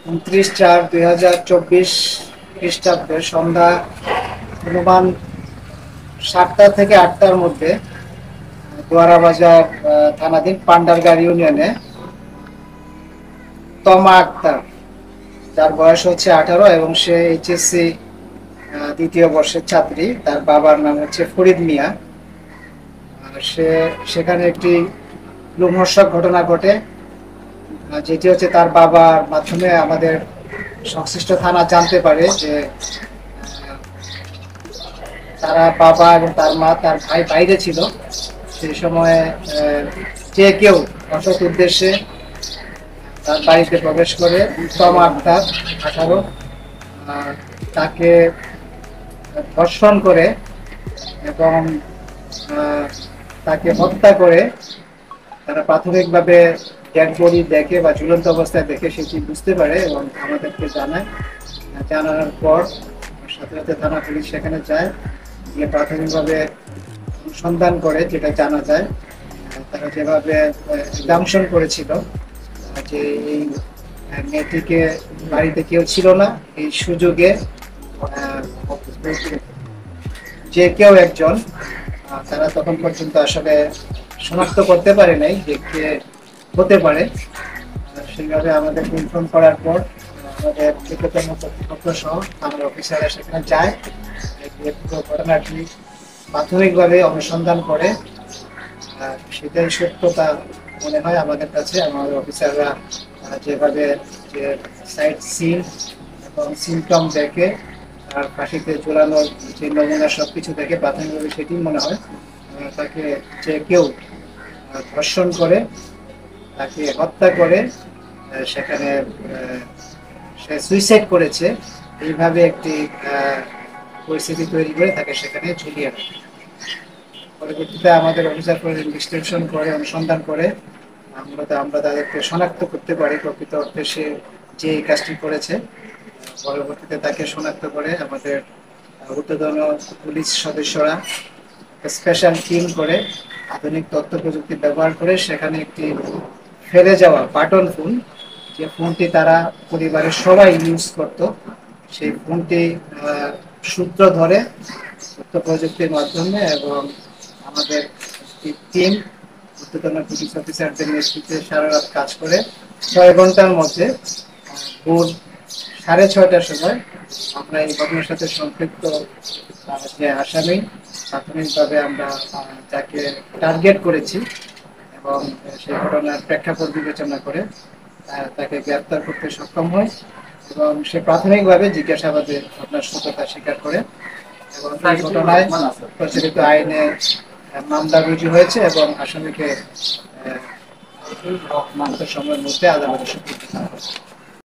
29/4/2024 খ্রিস্টাব্দে সন্ধ্যা অনুমান 7টা থেকে 8টার মধ্যে দোয়ারাবাজার থানাধীন পান্ডারগাড় ইউনিয়নে তমা আক্তার, যার বয়স হচ্ছে 18 এবং সে এইচএসসি দ্বিতীয় বর্ষের ছাত্রী। তার বাবার নাম হচ্ছে ফরিদ মিয়া। সে সেখানে একটি লোমহর্ষক ঘটনা ঘটে, যেটি হচ্ছে তার বাবার মাধ্যমে আমাদের সংশ্লিষ্ট থানা জানতে পারে যে তারা বাবা এবং তার মা তার ভাই বাইরে ছিল। সেই সময় যে কেউ অসৎ উদ্দেশ্যে তার বাড়িতে প্রবেশ করে তমা আক্তার 18 তাকে ধর্ষণ করে এবং তাকে হত্যা করে। তারা প্রাথমিকভাবে ডেড বডি দেখে বা ঝুলন্ত অবস্থায় দেখে সেটি বুঝতে পারে এবং আমাদেরকে জানায়। জানানোর পর সাথে সাথে থানা পুলিশ সেখানে যায়, গিয়ে প্রাথমিকভাবে অনুসন্ধান করে যেটা জানা যায় তারা যেভাবে দামশন করেছিল যে এই মেয়েটিকে বাড়িতে কেউ ছিল না, এই সুযোগে যে কেউ একজন, তারা তখন পর্যন্ত আসলে শনাক্ত করতে পারে নাই যে কে হতে পারে। সেইভাবে আমাদের ইনফর্ম করার পর আমাদের টিকেটের কর্তৃপক্ষ সহ আমার অফিসাররা সেখানে যায়, পুরো ঘটনাটি প্রাথমিকভাবে অনুসন্ধান করে। সেটাই সত্যতা মনে হয় আমাদের কাছে। আমাদের অফিসাররা যেভাবে যে সাইট সিন এবং সিমটম দেখে আর ফাঁসিতে ঝোলানোর যে নমুনা সবকিছু দেখে প্রাথমিকভাবে সেটি মনে হয় তাকে যে কেউ ধর্ষণ করে তাকে হত্যা করে সেখানে সে সুইসাইড করেছে, এইভাবে একটি পরিস্থিতি তৈরি করে তাকে সেখানে ঝুলিয়ে রাখে। পরবর্তীতে আমাদের অফিসার করে ইনভেস্টিগেশন করে অনুসন্ধান করে আমরা তাদেরকে শনাক্ত করতে পারি প্রকৃত অর্থে সে যে এই কাজটি করেছে। পরবর্তীতে তাকে শনাক্ত করে আমাদের ঊর্ধ্বতন পুলিশ সদস্যরা স্পেশাল টিম করে আধুনিক তথ্য প্রযুক্তি ব্যবহার করে সেখানে একটি ফেলে যাওয়া বাটন ফোন, যে ফোনটি তারা পরিবারের সবাই ইউজ করত, সেই ফোনটি সূত্র ধরে তথ্য প্রযুক্তির মাধ্যমে এবং আমাদের টিম ঊর্ধ্বতন পুলিশ অফিসারদের নেতৃত্বে সারা রাত কাজ করে 6 ঘন্টার মধ্যে ভোর 6:30টার সময় আমরা এই ঘটনার সাথে সম্পৃক্ত যে আসামি প্রাথমিকভাবে আমরা যাকে টার্গেট করেছি এবং সেই ঘটনার প্রেক্ষাপট বিবেচনা করে তাকে গ্রেপ্তার করতে সক্ষম হয় এবং সে প্রাথমিকভাবে জিজ্ঞাসাবাদে ঘটনার সত্যতা স্বীকার করে এবং এই ঘটনায় প্রচলিত আইনে মামলা রুজু হয়েছে এবং আসামিকে সময়ের মধ্যে আদালতে সোপর্দ করা হয়।